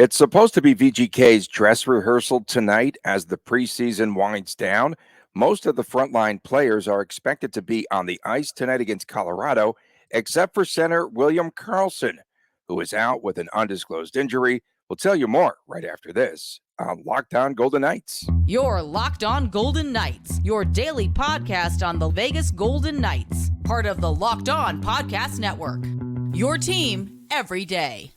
It's supposed to be VGK's dress rehearsal tonight as the preseason winds down. Most of the frontline players are expected to be on the ice tonight against Colorado, except for center William Karlsson, who is out with an undisclosed injury. We'll tell you more right after this on Locked On Golden Knights. You're Locked On Golden Knights, your daily podcast on the Vegas Golden Knights, part of the Locked On Podcast Network. Your team every day.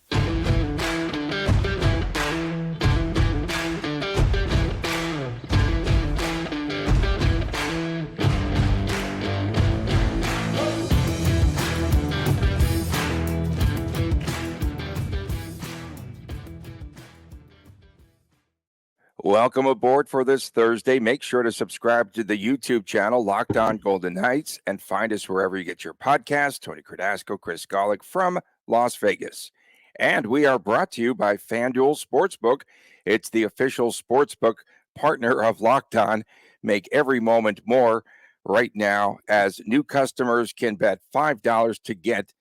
Welcome aboard for this Thursday. Make sure to subscribe to the YouTube channel, Locked On Golden Knights, and find us wherever you get your podcasts. Tony Cardasco, Chris Golick from Las Vegas. And we are brought to you by FanDuel Sportsbook. It's the official sportsbook partner of Locked On. Make every moment more right now as new customers can bet $5 to get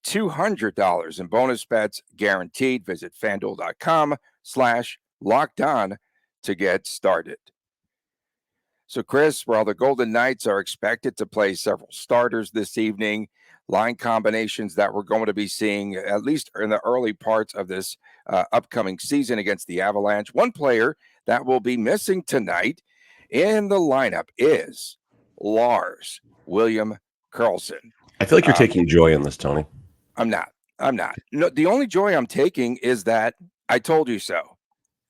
$200 in bonus bets guaranteed. Visit FanDuel.com/LockedOn to get started. So, Chris, while the Golden Knights are expected to play several starters this evening, line combinations that we're going to be seeing, at least in the early parts of this upcoming season against the Avalanche, one player that will be missing tonight in the lineup is Lars William Karlsson. I feel like you're taking joy in this, Tony. I'm not. No, the only joy I'm taking is that I told you so.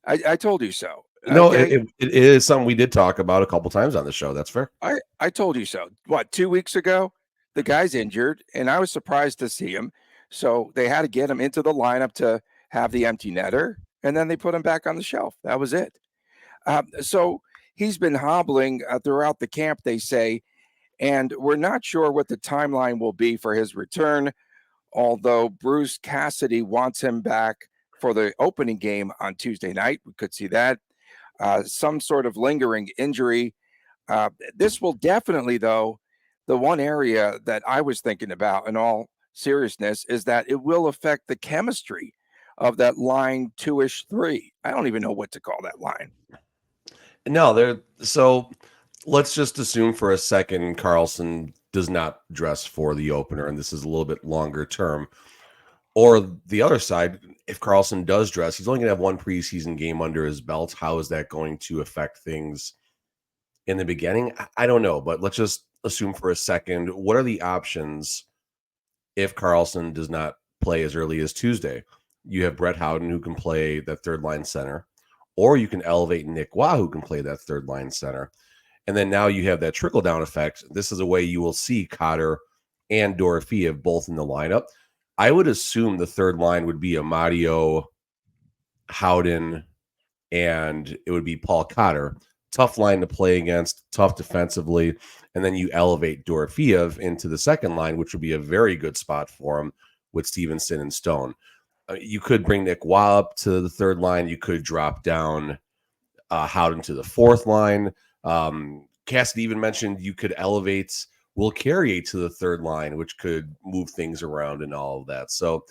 I told you so. No, okay? it is something we did talk about a couple times on the show. That's fair. I told you so. What, 2 weeks ago? The guy's injured, and I was surprised to see him. So they had to get him into the lineup to have the empty netter, and then they put him back on the shelf. That was it. So he's been hobbling throughout the camp, they say, and we're not sure what the timeline will be for his return, although Bruce Cassidy wants him back for the opening game on Tuesday night. We could see that. Some sort of lingering injury. This will definitely, though, the one area that I was thinking about in all seriousness is that it will affect the chemistry of that line 2-ish 3. I don't even know what to call that line. No, so let's just assume for a second Carlsson does not dress for the opener, and this is a little bit longer term. Or the other side, if Carlsson does dress, he's only going to have one preseason game under his belt. How is that going to affect things in the beginning? I don't know, but let's just assume for a second, what are the options if Carlsson does not play as early as Tuesday? You have Brett Howden, who can play that third line center, or you can elevate Nic Hague, who can play that third line center. And then now you have that trickle-down effect. This is a way you will see Cotter and Dorofeev both in the lineup. I would assume the third line would be Amadio, Howden, and it would be Paul Cotter. Tough line to play against, tough defensively. And then you elevate Dorofeev into the second line, which would be a very good spot for him with Stevenson and Stone. You could bring Nic Hague up to the third line. You could drop down Howden to the fourth line. Cassidy even mentioned you could elevate Will Carrier to the third line, which could move things around and all of that. So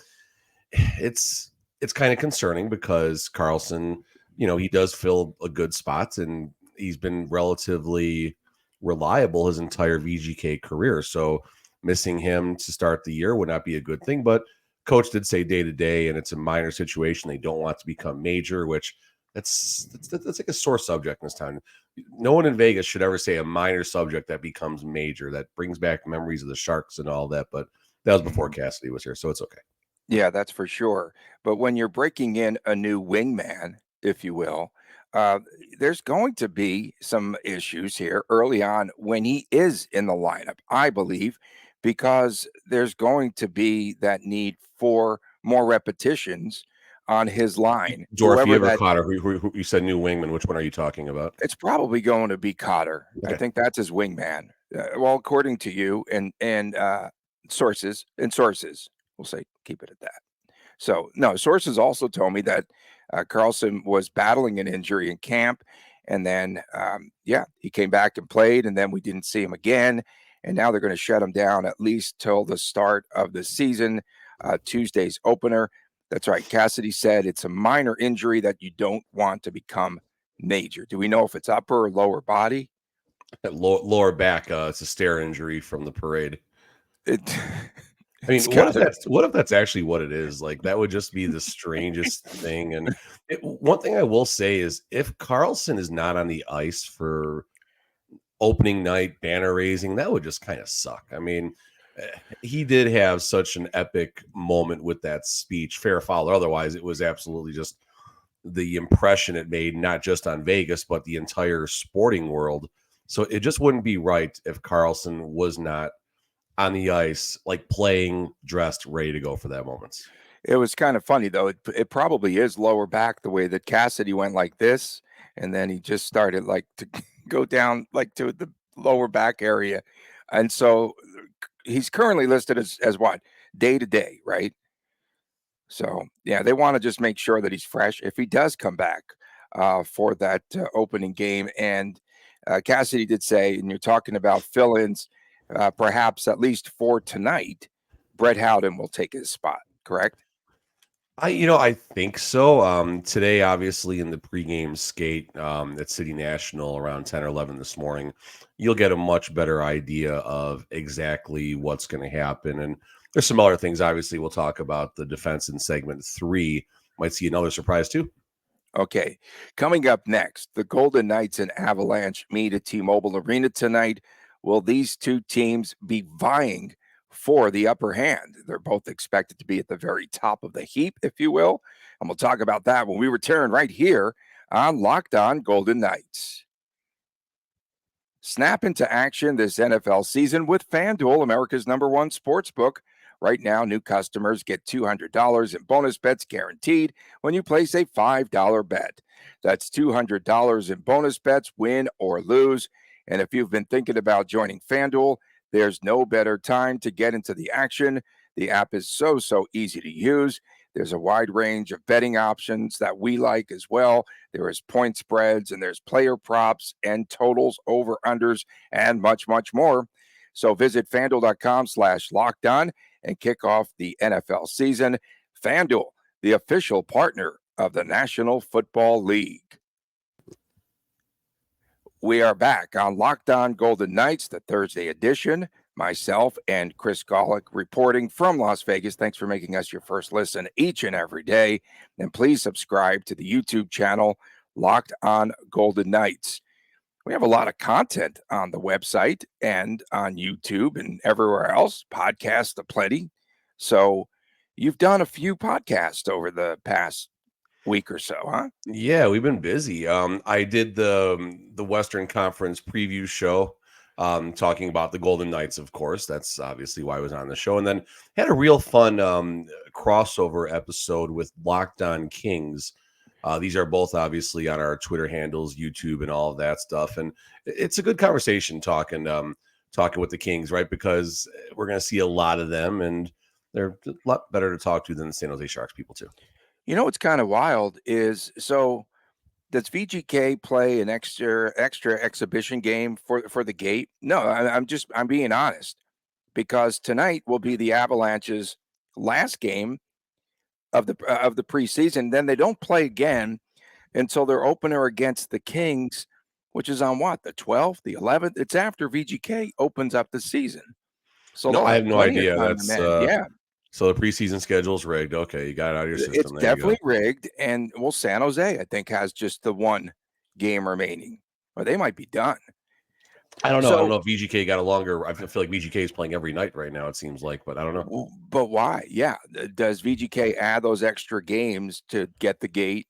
it's kind of concerning because Carlsson, he does fill a good spot and he's been relatively reliable his entire VGK career. So missing him to start the year would not be a good thing. But coach did say day to day, and it's a minor situation. They don't want it to become major, which that's like a sore subject in this time. No one in Vegas should ever say a minor subject that becomes major. That brings back memories of the Sharks and all that. But that was before Cassidy was here, so it's okay. Yeah, that's for sure. But when you're breaking in a new wingman, if you will, there's going to be some issues here early on when he is in the lineup, I believe, because there's going to be that need for more repetitions on his line. Dorofeev or Cotter, who you said new wingman, which one are you talking about? It's probably going to be Cotter. Okay. I think that's his wingman. Well, according to you and sources, we'll say keep it at that. So, no, sources also told me that Carlsson was battling an injury in camp, and then, he came back and played, and then we didn't see him again, and now they're going to shut him down at least till the start of the season, Tuesday's opener. That's right. Cassidy said it's a minor injury that you don't want to become major. Do we know if it's upper or lower body? Lower back. It's a stare injury from the parade. It, I mean, it's gotta, what if that's actually what it is? Like that would just be the strangest thing. And one thing I will say is, if Carlsson is not on the ice for opening night banner raising, that would just kind of suck. I mean, he did have such an epic moment with that speech, fair or foul or otherwise. It was absolutely just the impression it made, not just on Vegas, but the entire sporting world. So it just wouldn't be right if Carlsson was not on the ice, like playing, dressed, ready to go for that moment. it was kind of funny though. It probably is lower back the way that Cassidy went like this, and then he just started like to go down like to the lower back area, and so he's currently listed as what, day to day, right? So yeah, they want to just make sure that he's fresh if he does come back for that opening game. And Cassidy did say, and you're talking about fill-ins, perhaps at least for tonight, Brett Howden will take his spot. Correct? I think so. Today, obviously, in the pregame skate at City National around 10 or 11 this morning, you'll get a much better idea of exactly what's going to happen. And there's some other things, obviously, we'll talk about the defense in segment 3. Might see another surprise, too. Okay. Coming up next, the Golden Knights and Avalanche meet at T-Mobile Arena tonight. Will these two teams be vying for the upper hand? They're both expected to be at the very top of the heap, if you will. And we'll talk about that when we return right here on Locked On Golden Knights. Snap into action this NFL season with FanDuel, America's #1 sportsbook. Right now, new customers get $200 in bonus bets guaranteed when you place a $5 bet. That's $200 in bonus bets, win or lose. And if you've been thinking about joining FanDuel, there's no better time to get into the action. The app is so easy to use. There's a wide range of betting options that we like as well. There is point spreads, and there's player props and totals, over-unders, and much more. So visit FanDuel.com/lockedon and kick off the NFL season. FanDuel, the official partner of the National Football League. We are back on Locked On Golden Knights, the Thursday edition. Myself and Chris Golick reporting from Las Vegas. Thanks for making us your first listen each and every day. And please subscribe to the YouTube channel, Locked On Golden Knights. We have a lot of content on the website and on YouTube and everywhere else. Podcasts aplenty. So you've done a few podcasts over the past week or so, huh? Yeah, we've been busy. I did the Western Conference preview show, talking about the Golden Knights, of course. That's obviously why I was on the show. And then had a real fun crossover episode with Locked On Kings. These are both obviously on our Twitter handles, YouTube, and all of that stuff. And it's a good conversation talking with the Kings, right? Because we're going to see a lot of them, and they're a lot better to talk to than the San Jose Sharks people too. You know what's kind of wild is, so does VGK play an extra exhibition game for the gate? No, I'm being honest, because tonight will be the Avalanche's last game of the preseason. Then they don't play again until their opener against the Kings, which is on what, the 12th, the 11th. It's after VGK opens up the season. So No, I have no plenty of idea. time to That's yeah. So the preseason schedule's rigged. Okay, you got it out of your system. It's There definitely rigged. And well, San Jose, I think, has just the one game remaining, or they might be done. I don't know. I don't So, know if VGK got a longer. I feel like VGK is playing every night right now, it seems like, but I don't know. but why? Yeah. Does VGK add those extra games to get the gate?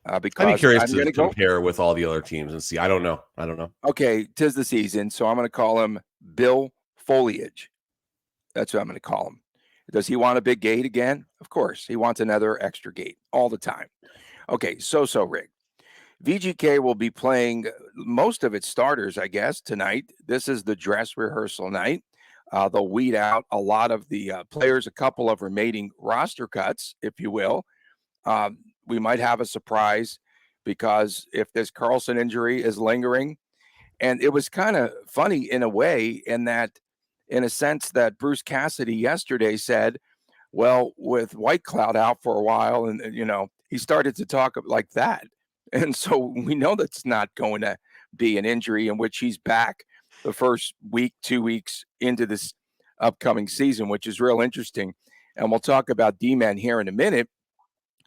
I'd be Because curious I'm to going to go. compare with all the other teams and see. I don't know. Okay, 'tis the season, so I'm going to call him Bill Foliage. That's what I'm going to call him. Does he want a big gate again? Of course. He wants another extra gate all the time. Okay, so rigged. VGK will be playing most of its starters, I guess, tonight. This is the dress rehearsal night. They'll weed out a lot of the players, a couple of remaining roster cuts, if you will. We might have a surprise, because if this Carlsson injury is lingering, and it was kind of funny in a way, in a sense that Bruce Cassidy yesterday said, Well, with White Cloud out for a while, and he started to talk like that, and so we know that's not going to be an injury in which he's back the first week, 2 weeks into this upcoming season, which is real interesting. And we'll talk about D-men here in a minute.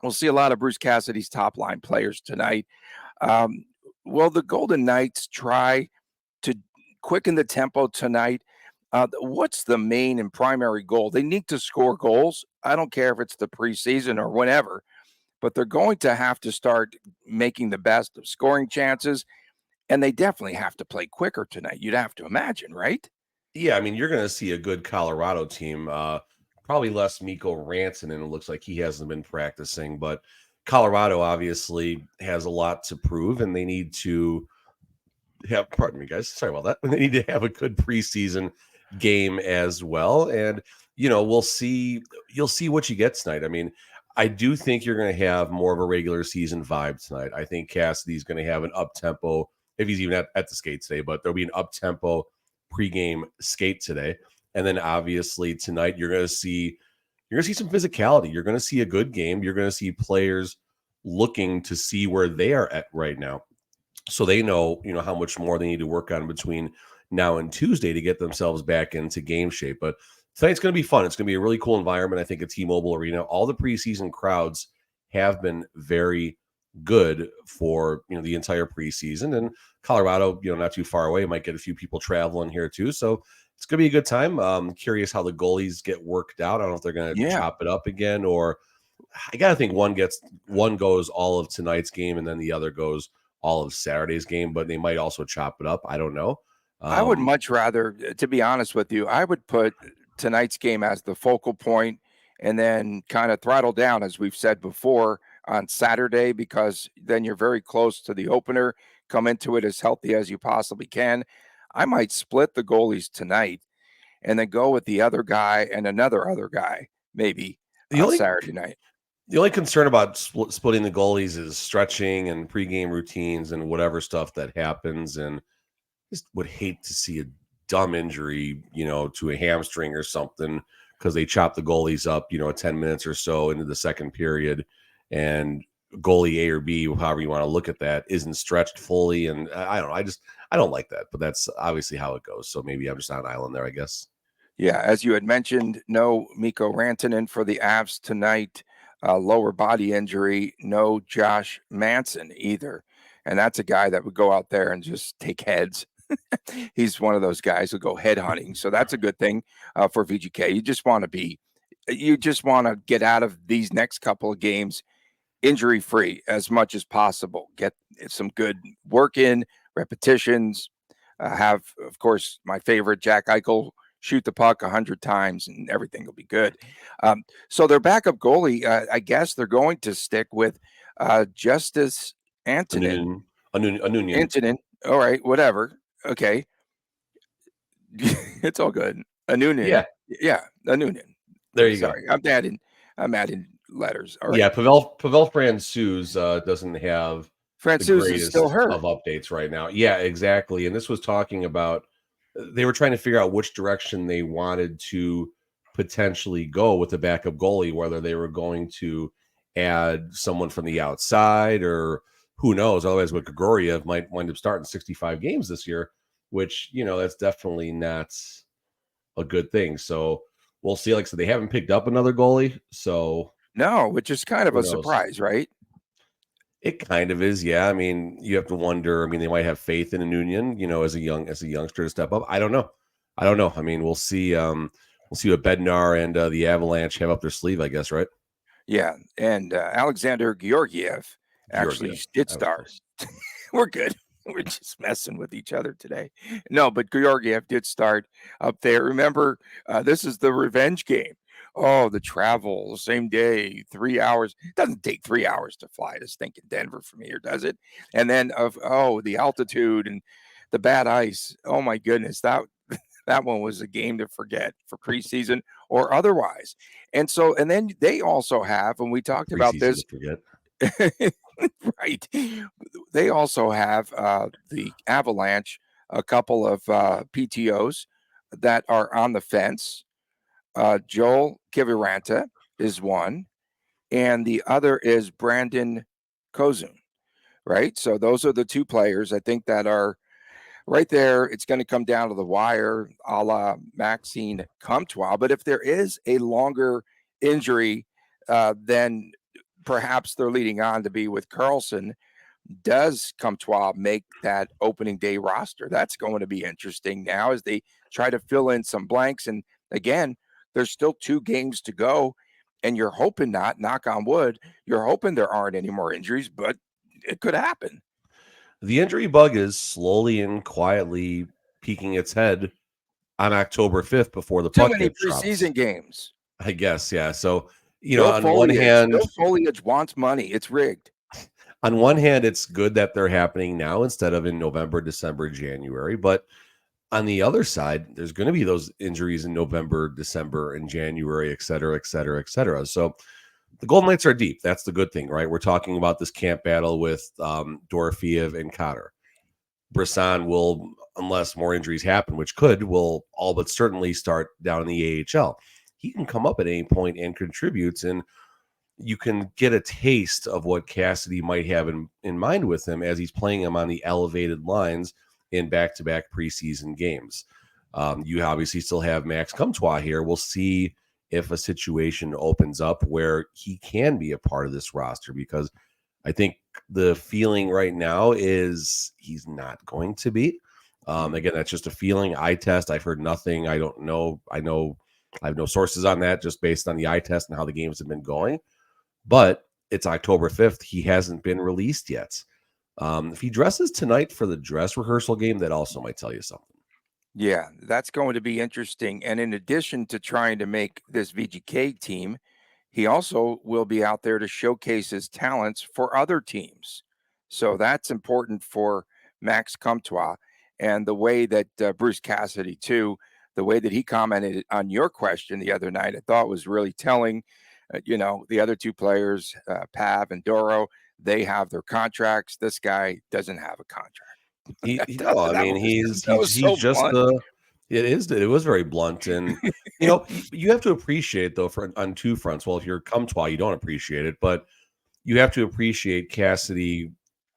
We'll see a lot of Bruce Cassidy's top line players tonight. Will the Golden Knights try to quicken the tempo tonight? What's the main and primary goal? They need to score goals. I don't care if it's the preseason or whenever, but they're going to have to start making the best of scoring chances, and they definitely have to play quicker tonight. You'd have to imagine, right? Yeah, I mean, you're going to see a good Colorado team. Probably less Mikko Rantanen. It looks like he hasn't been practicing, but Colorado obviously has a lot to prove, and they need to have. Pardon me, guys. Sorry about that. They need to have a good preseason game as well, and we'll see. You'll see what you get tonight. I mean, I do think you're going to have more of a regular season vibe tonight. I think Cassidy's going to have an up tempo if he's even at the skate today, but there'll be an up tempo pregame skate today. And then obviously tonight you're going to see some physicality. You're going to see a good game. You're going to see players looking to see where they are at right now. So they know, how much more they need to work on between now and Tuesday to get themselves back into game shape. But tonight's going to be fun. It's going to be a really cool environment. I think at T-Mobile Arena, all the preseason crowds have been very good for, the entire preseason, and Colorado, not too far away, might get a few people traveling here too. So it's going to be a good time. Curious how the goalies get worked out. I don't know if they're going to chop it up again, or I got to think one goes all of tonight's game and then the other goes all of Saturday's game, but they might also chop it up. I don't know. I would much rather, to be honest with you, I would put tonight's game as the focal point and then kind of throttle down, as we've said before, on Saturday, because then you're very close to the opener. Come into it as healthy as you possibly can. I might split the goalies tonight and then go with the other guy and another other guy, maybe Saturday night. The only concern about splitting the goalies is stretching and pregame routines and whatever stuff that happens. And just would hate to see a dumb injury, to a hamstring or something because they chop the goalies up, 10 minutes or so into the second period, and goalie A or B, however you want to look at that, isn't stretched fully. And I don't know. I don't like that, but that's obviously how it goes. So maybe I'm just on an island there, I guess. Yeah, as you had mentioned, no Mikko Rantanen for the Avs tonight. Lower body injury, no Josh Manson either. And that's a guy that would go out there and just take heads. He's one of those guys who go head hunting. So that's a good thing for VGK. You just want to get out of these next couple of games injury free as much as possible. Get some good work in, repetitions. Have, of course, my favorite, Jack Eichel, shoot the puck 100 times and everything will be good. So their backup goalie, I guess they're going to stick with Justice Antonin. Antonin. All right, whatever. Okay. It's all good. Anunin. Yeah, Anunin. There you Sorry, go. I'm adding letters. All right. Yeah, Pavel Francouz doesn't have Francouz is still hurt of updates right now. Yeah, exactly. And this was talking about they were trying to figure out which direction they wanted to potentially go with the backup goalie, whether they were going to add someone from the outside or who knows. Otherwise, with Grigoriev might wind up starting 65 games this year, which, that's definitely not a good thing. So we'll see. Like I said, they haven't picked up another goalie. So no, which is kind of a surprise, right? It kind of is, yeah. I mean, you have to wonder. I mean, they might have faith in a Union, as a youngster to step up. I don't know. I mean, we'll see. We'll see what Bednar and the Avalanche have up their sleeve, I guess, right? Yeah, and Alexander Georgiev actually did start. We're good. We're just messing with each other today. No, but Georgiev did start up there. Remember, this is the revenge game. Oh, the travel, same day, 3 hours. It doesn't take 3 hours to fly to stinking Denver from here, does it? And then the altitude and the bad ice. Oh my goodness, that one was a game to forget for preseason or otherwise. And then they also have, and we talked about this. Right. They also have the Avalanche, a couple of PTOs that are on the fence. Joel Kiviranta is one, and the other is Brandon Kozun, right? So those are the two players I think that are right there. It's going to come down to the wire, a la Maxime Comtois. But if there is a longer injury, then perhaps they're leading on to be with Carlsson. Does Comtois make that opening day roster? That's going to be interesting now as they try to fill in some blanks. And again, there's still 2 games to go, and you're hoping not, knock on wood, you're hoping there aren't any more injuries, but it could happen. The injury bug is slowly and quietly peeking its head on October 5th before the Too puck many gets dropped. preseason games. I guess, yeah. So, On one hand, Bill Foliage wants money. It's rigged. On one hand, it's good that they're happening now instead of in November, December, January. But on the other side, there's going to be those injuries in November, December, and January, et cetera, et cetera, et cetera. So the Golden Knights are deep. That's the good thing, right? We're talking about this camp battle with Dorofeev and Cotter. Brisson will, unless more injuries happen, which could, will all but certainly start down in the AHL. He can come up at any point and contributes, and you can get a taste of what Cassidy might have in mind with him as he's playing him on the elevated lines in back-to-back preseason games. You obviously still have Max Comtois here. We'll see if a situation opens up where he can be a part of this roster, because I think the feeling right now is he's not going to be. Again, that's just a feeling. Eye test. I've heard nothing. I don't know. I have no sources on that, just based on the eye test and how the games have been going. But it's October 5th. He hasn't been released yet. If he dresses tonight for the dress rehearsal game, that also might tell you something. Yeah, that's going to be interesting. And in addition to trying to make this VGK team, he also will be out there to showcase his talents for other teams. So that's important for Max Comtois. And the way that Bruce Cassidy, too, the way that he commented on your question the other night, I thought was really telling. The other 2 players, Pav and Doro, they have their contracts. This guy doesn't have a contract. He's just the. It was very blunt, and you have to appreciate, though, on 2 fronts. Well, if you're Comtois, you don't appreciate it, but you have to appreciate Cassidy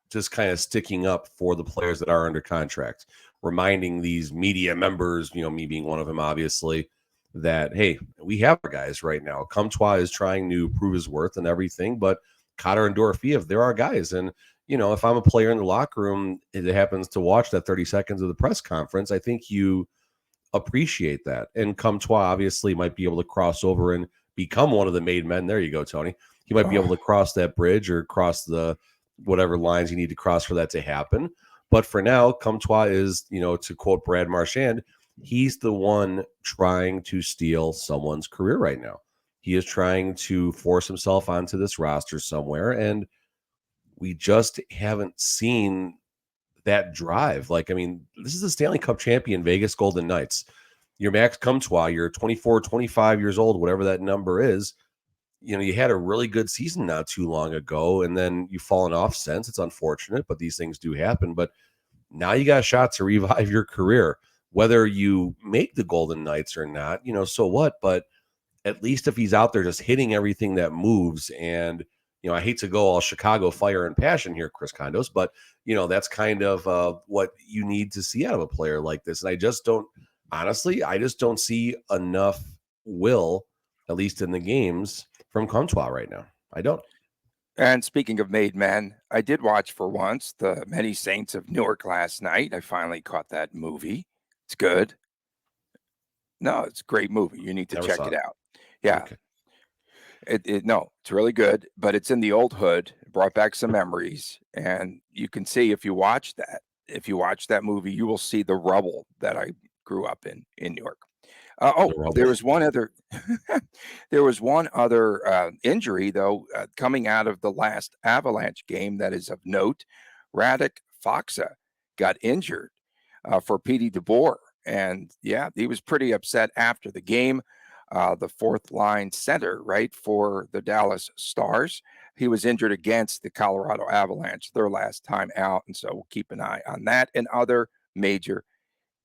just kind of sticking up for the players that are under contract, reminding these media members, me being one of them, obviously, that, hey, we have our guys right now. Comtois is trying to prove his worth and everything, but Cotter and Dorofeev, there are guys. And, if I'm a player in the locker room that happens to watch that 30 seconds of the press conference, I think you appreciate that. And Comtois obviously might be able to cross over and become one of the made men. There you go, Tony. He might be able to cross that bridge or cross the whatever lines you need to cross for that to happen. But for now, Comtois is, to quote Brad Marchand, he's the one trying to steal someone's career right now. He is trying to force himself onto this roster somewhere, and we just haven't seen that drive. This is the Stanley Cup champion Vegas Golden Knights. You're Max Comtois, you're 24, 25 years old, whatever that number is. You had a really good season not too long ago, and then you've fallen off since. It's unfortunate, but these things do happen. But now you got a shot to revive your career. Whether you make the Golden Knights or not, so what? But at least if he's out there just hitting everything that moves, and, I hate to go all Chicago fire and passion here, Chris Condos, but, that's kind of what you need to see out of a player like this. And I just don't see enough will, at least in the games, from Comtois right now. I don't. And speaking of made men, I did watch for once the Many Saints of Newark last night. I finally caught that movie. It's good. No, it's a great movie. You need to check it out. Yeah. Okay. It's really good, but it's in the old hood. It brought back some memories, and you can see if you watch that movie, you will see the rubble that I grew up in Newark. There was one other injury, though, coming out of the last Avalanche game that is of note. Radek Faksa got injured for Petey DeBoer, and he was pretty upset after the game. The 4th line center, right, for the Dallas Stars. He was injured against the Colorado Avalanche their last time out, and so we'll keep an eye on that and other major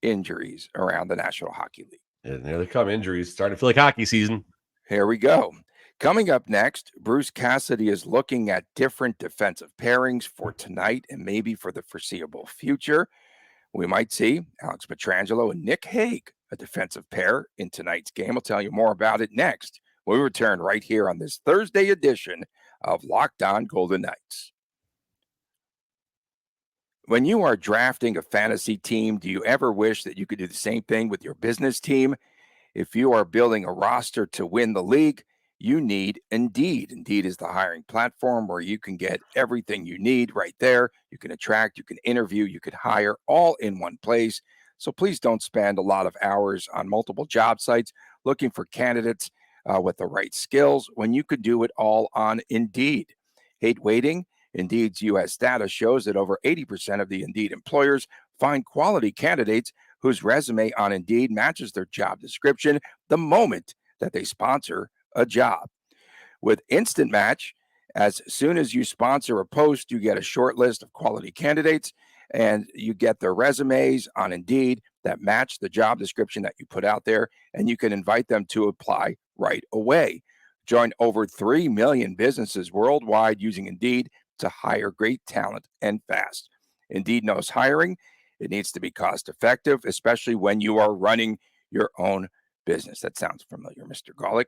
injuries around the National Hockey League. And there they come, injuries. Starting to feel like hockey season. Here we go. Coming up next, Bruce Cassidy is looking at different defensive pairings for tonight and maybe for the foreseeable future. We might see Alex Pietrangelo and Nic Hague, a defensive pair in tonight's game. I'll tell you more about it next when we return right here on this Thursday edition of Locked On Golden Knights. When you are drafting a fantasy team, do you ever wish that you could do the same thing with your business team? If you are building a roster to win the league, you need Indeed. Indeed is the hiring platform where you can get everything you need right there. You can attract, you can interview, you can hire all in one place. So please don't spend a lot of hours on multiple job sites looking for candidates with the right skills when you could do it all on Indeed. Hate waiting? Indeed's U.S. data shows that over 80% of the Indeed employers find quality candidates whose resume on Indeed matches their job description the moment that they sponsor a job. With Instant Match, as soon as you sponsor a post, you get a short list of quality candidates and you get their resumes on Indeed that match the job description that you put out there, and you can invite them to apply right away. Join over 3 million businesses worldwide using Indeed to hire great talent and fast. Indeed knows hiring. It needs to be cost effective, especially when you are running your own business. That sounds familiar, Mr. Goalie.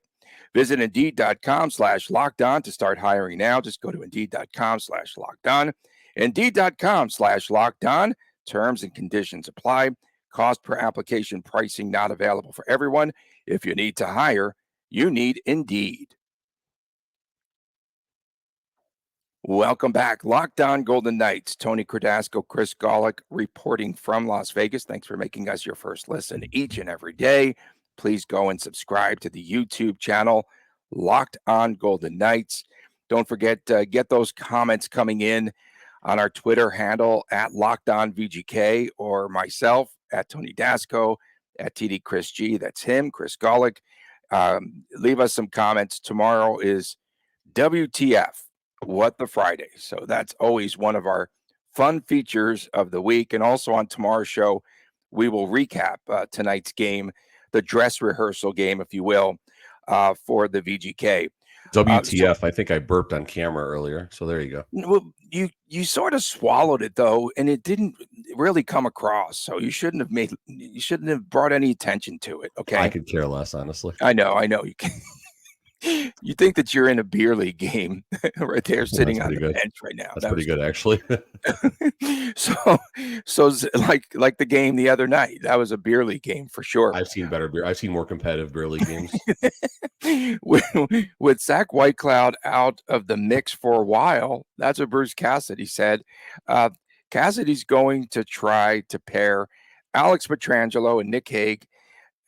Visit Indeed.com/lockedon to start hiring now. Just go to Indeed.com/lockedon. Indeed.com/lockedon. Terms and conditions apply. Cost per application pricing not available for everyone. If you need to hire, you need Indeed. Welcome back. Locked On Golden Knights. Tony Cardasco, Chris Golick reporting from Las Vegas. Thanks for making us your first listen each and every day. Please go and subscribe to the YouTube channel, Locked On Golden Knights. Don't forget to get those comments coming in on our Twitter handle at Locked On VGK, or myself at Tony Dasco, at TD Chris G. That's him, Chris Golick. Leave us some comments. Tomorrow is WTF. What the Friday. So that's always one of our fun features of the week. And also on tomorrow's show, we will recap tonight's game, the dress rehearsal game, if you will, for the VGK. WTF. I think I burped on camera earlier. So there you go. Well, you sort of swallowed it though, and it didn't really come across. So you shouldn't have brought any attention to it. Okay. I could care less, honestly. I know you can. You think that you're in a beer league game right there sitting on the bench right now. That's pretty good, actually. so like the game the other night, that was a beer league game for sure. I've seen better beer. I've seen more competitive beer league games. With Zach Whitecloud out of the mix for a while, that's what Bruce Cassidy said. Cassidy's going to try to pair Alex Pietrangelo and Nic Hague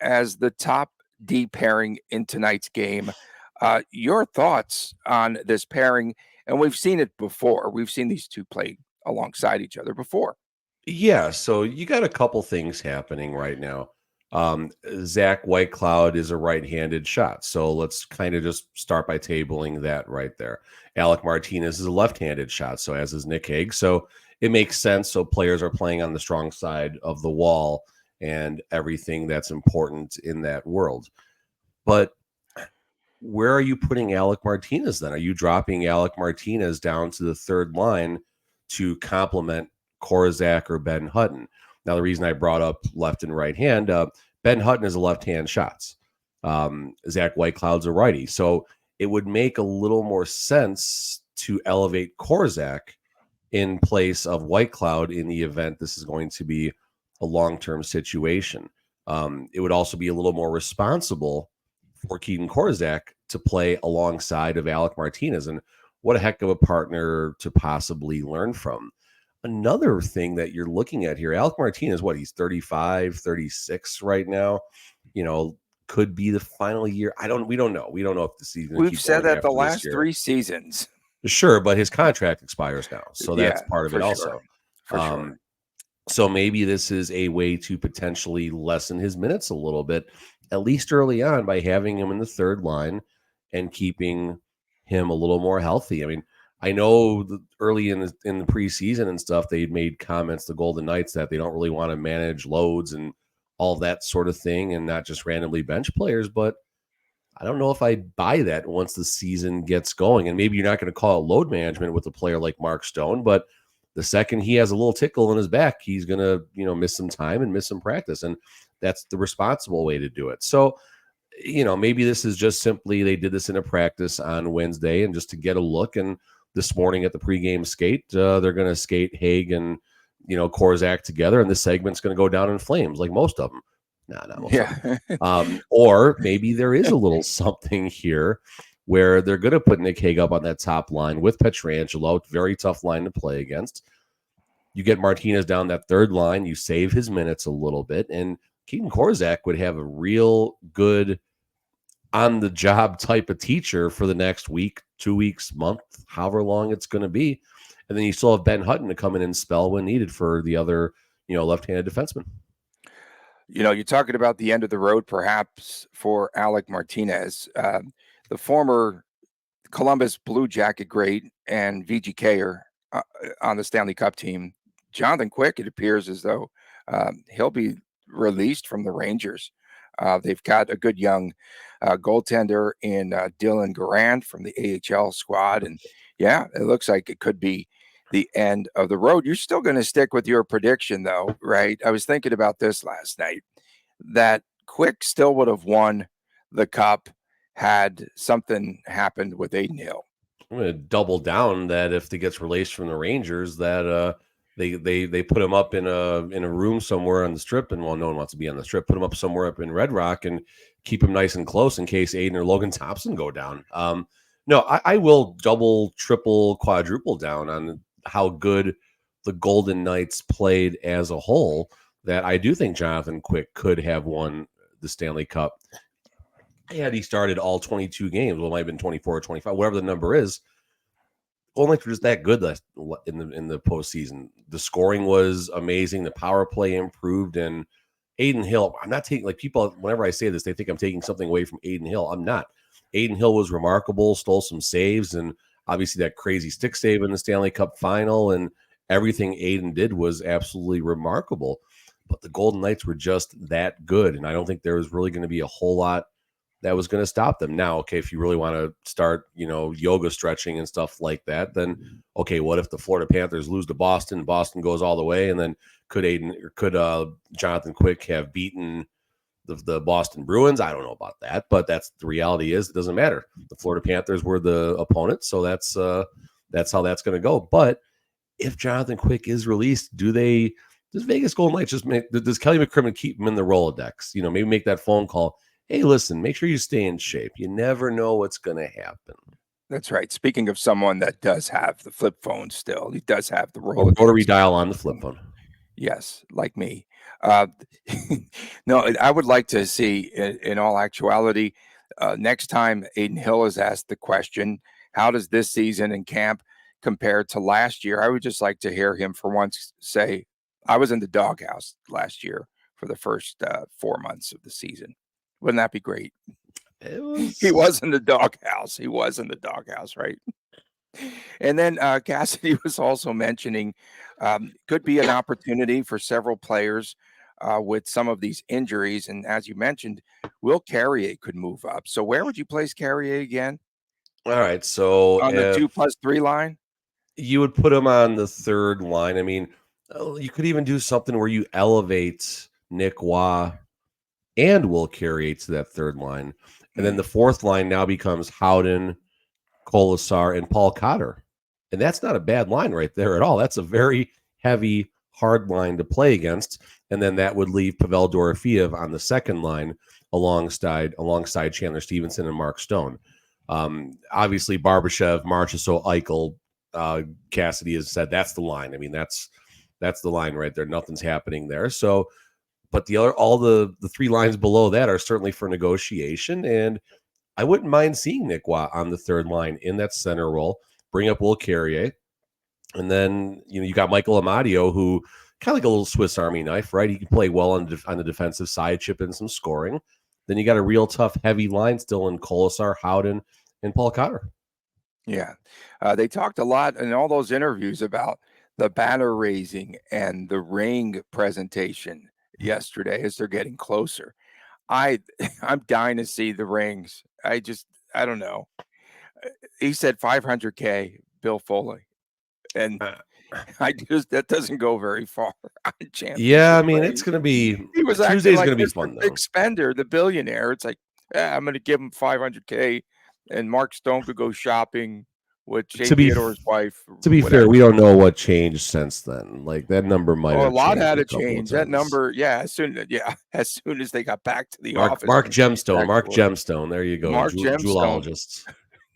as the top D pairing in tonight's game. Your thoughts on this pairing? And we've seen it before. We've seen these two play alongside each other before. Yeah, so you got a couple things happening right now. Zach Whitecloud is a right-handed shot. So let's kind of just start by tabling that right there. Alec Martinez is a left-handed shot, so as is Nic Hague. So it makes sense. So players are playing on the strong side of the wall and everything that's important in that world. But where are you putting Alec Martinez then? Are you dropping Alec Martinez down to the third line to complement Korczak or Ben Hutton? Now, the reason I brought up left and right hand, Ben Hutton is a left-hand shots. Zach Whitecloud's a righty. So it would make a little more sense to elevate Korczak in place of Whitecloud in the event this is going to be a long-term situation. It would also be a little more responsible for Keaton Korczak to play alongside of Alec Martinez. And what a heck of a partner to possibly learn from. Another thing that you're looking at here, Alec Martinez, he's 35, 36 right now, could be the final year. We don't know. We don't know if the season. We've said that the last 3 seasons. Sure, but his contract expires now. So that's part of it also. For sure. So maybe this is a way to potentially lessen his minutes a little bit, at least early on, by having him in the third line and keeping him a little more healthy. I mean, I know early in the preseason and stuff, they made comments, the Golden Knights, that they don't really want to manage loads and all that sort of thing and not just randomly bench players. But I don't know if I buy that once the season gets going. And maybe you're not going to call it load management with a player like Mark Stone, but the second he has a little tickle in his back, he's going to, miss some time and miss some practice. And that's the responsible way to do it. So, maybe this is just simply they did this in a practice on Wednesday and just to get a look. And this morning at the pregame skate, they're going to skate Hague and, Korczak together. And this segment's going to go down in flames like most of them. Yeah. Or maybe there is a little something here where they're going to put Nic Hague up on that top line with Pietrangelo. Very tough line to play against. You get Martinez down that third line. You save his minutes a little bit. And Keaton Korczak would have a real good on-the-job type of teacher for the next week, 2 weeks, month, however long it's going to be. And then you still have Ben Hutton to come in and spell when needed for the other, left-handed defenseman. You're talking about the end of the road, perhaps, for Alec Martinez, the former Columbus Blue Jacket great and VGK-er on the Stanley Cup team. Jonathan Quick, it appears as though he'll be released from the Rangers. They've got a good young goaltender in Dylan Garand from the AHL squad. And yeah, it looks like it could be the end of the road. You're still going to stick with your prediction, though, right? I was thinking about this last night, that Quick still would have won the cup had something happened with Adin Hill. I'm going to double down that if he gets released from the Rangers, that they put him up in a room somewhere on the Strip, and no one wants to be on the Strip. Put him up somewhere up in Red Rock and keep him nice and close in case Adin or Logan Thompson go down. No, I will double, triple, quadruple down on how good the Golden Knights played as a whole. That I do think Jonathan Quick could have won the Stanley Cup had he started all 22 games. Well, it might have been 24 or 25, whatever the number is. Golden Knights were just that good in the postseason. The scoring was amazing. The power play improved, and Adin Hill. I'm not taking, like, people, whenever I say this, they think I'm taking something away from Adin Hill. I'm not. Adin Hill was remarkable, stole some saves, and obviously that crazy stick save in the Stanley Cup final, and everything Adin did was absolutely remarkable. But the Golden Knights were just that good, and I don't think there was really going to be a whole lot that was going to stop them. Now, okay, if you really want to start, yoga stretching and stuff like that, then okay, what if the Florida Panthers lose to Boston? Boston goes all the way, and then could Jonathan Quick have beaten the Boston Bruins? I don't know about that, but that's the reality. Is it doesn't matter. The Florida Panthers were the opponent, so that's how that's going to go. But if Jonathan Quick is released, does Vegas Golden Knights does Kelly McCrimmon keep him in the Rolodex? Maybe make that phone call. Hey, listen, make sure you stay in shape. You never know what's going to happen. That's right. Speaking of someone that does have the flip phone still, he does have the Rolodex. Rotary dial on the flip phone. Yes, like me. No, I would like to see, in all actuality, next time Adin Hill is asked the question, how does this season in camp compare to last year? I would just like to hear him for once say, I was in the doghouse last year for the first 4 months of the season. Wouldn't that be great? He was in the doghouse. He was in the doghouse, right? And then Cassidy was also mentioning could be an opportunity for several players with some of these injuries. And as you mentioned, Will Carrier could move up. So where would you place Carrier again? All right. So on the 2+3 line? You would put him on the third line. I mean, you could even do something where you elevate Nic Hague and Will Carrier to that third line. And then the fourth line now becomes Howden, Kolesar, and Paul Cotter. And that's not a bad line right there at all. That's a very heavy, hard line to play against. And then that would leave Pavel Dorofeev on the second line alongside Chandler Stevenson and Mark Stone. Obviously, Barbashev, Marchessault, Eichel, Cassidy has said that's the line. I mean, that's the line right there. Nothing's happening there. So, but all the three lines below that are certainly for negotiation. And I wouldn't mind seeing Nic Hague on the third line in that center role. Bring up Will Carrier. And then, you got Michael Amadio, who kind of like a little Swiss Army knife, right? He can play well on the defensive side, chip in some scoring. Then you got a real tough, heavy line still in Kolesar, Howden, and Paul Cotter. Yeah. They talked a lot in all those interviews about the banner raising and the ring presentation. yesterday as they're getting closer. I'm dying to see the rings. I don't know. He said 500K, Bill Foley, and Uh, that doesn't go very far on Yeah, I championship mean, it's rings. going to be He was acting Tuesday's like going to be Mr. fun, Big though. Spender, the billionaire. It's like, I'm going to give him 500K, and Mark Stone could go shopping with Shea To be Theodore's wife. To be whatever. fair, we don't know what changed since then. Like that number might Oh, a have lot changed had a to couple of change. That times. number, as soon as they got back to the Mark office. Mark and Gemstone, back Mark to work. Gemstone. There you go. Mark Gemstone. Jewelologist,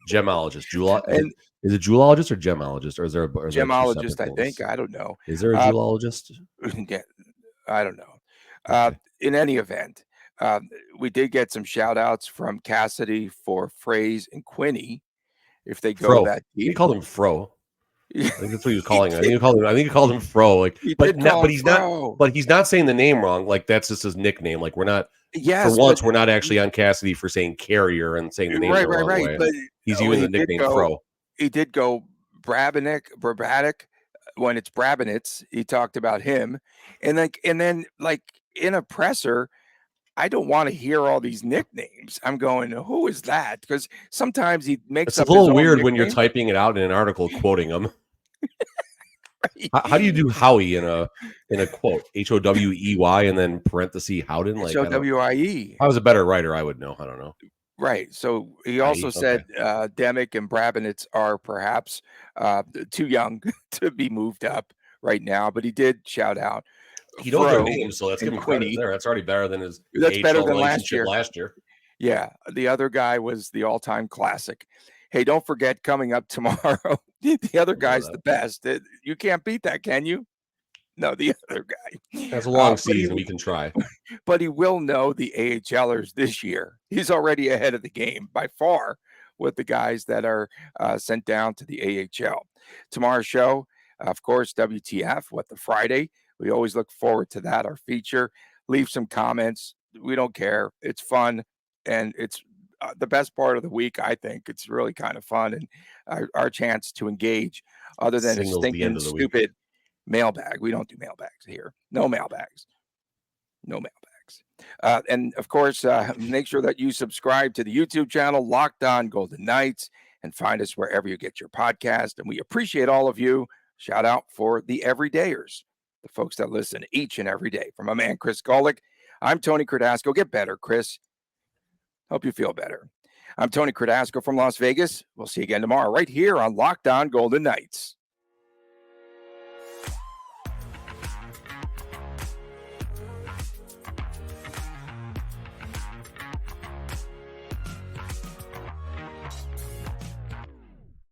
gemologist. And Is it jewelologist or gemologist, or is there two gemologist, separate I think. things? I don't know. Is there a jewelologist? Yeah, I don't know. Okay. In any event, we did get some shout outs from Cassidy for Phrase and Quinny if they go Fro. that He deep. called him Fro. Yeah, I think that's what he was calling him. I think he called him Fro. Like, he but did call him he's Fro. not. But he's not saying the name wrong. Like that's just his nickname. Like we're not. Yes, For once, we're not actually on Cassidy for saying carrier and saying the name the wrong way. But He's using the nickname Fro. He did go Brabatic when it's Brabanitz. He talked about him, and then in a presser, I don't want to hear all these nicknames. I'm going, who is that? Because sometimes he makes It's up a little his own weird when you're nickname. typing it out in an article quoting him. Right. How do you do Howie in a quote? HOWEY and then parenthesis Howden? Like HOWIE. I was a better writer, I would know. I don't know. Right. So he also said Demick and Brabanitz are perhaps too young to be moved up right now, but he did shout out. He knows their Fro names, so let's give and him credit Quinny. there. That's already better than his That's better AHL than last relationship year. last year. Yeah. The other guy was the all-time classic. Hey, don't forget coming up tomorrow. The other guy's the best. You can't beat that, can you? No, the other guy. That's a long season. We can try. But he will know the AHLers this year. He's already ahead of the game by far with the guys that are sent down to the AHL. Tomorrow's show, of course, WTF, What the Friday. We always look forward to that, our feature. Leave some comments. We don't care. It's fun, and it's the best part of the week, I think. It's really kind of fun, and our chance to engage other than Signals a the end stinking, of the stupid mailbag. We don't do mailbags here. No mailbags. No mailbags. And of course, make sure that you subscribe to the YouTube channel, Locked On Golden Knights, and find us wherever you get your podcast. And we appreciate all of you. Shout out for the everydayers, the folks that listen each and every day. From my man, Chris Golick, I'm Tony Cardasco. Get better, Chris. Hope you feel better. I'm Tony Cardasco from Las Vegas. We'll see you again tomorrow right here on Locked On Golden Knights.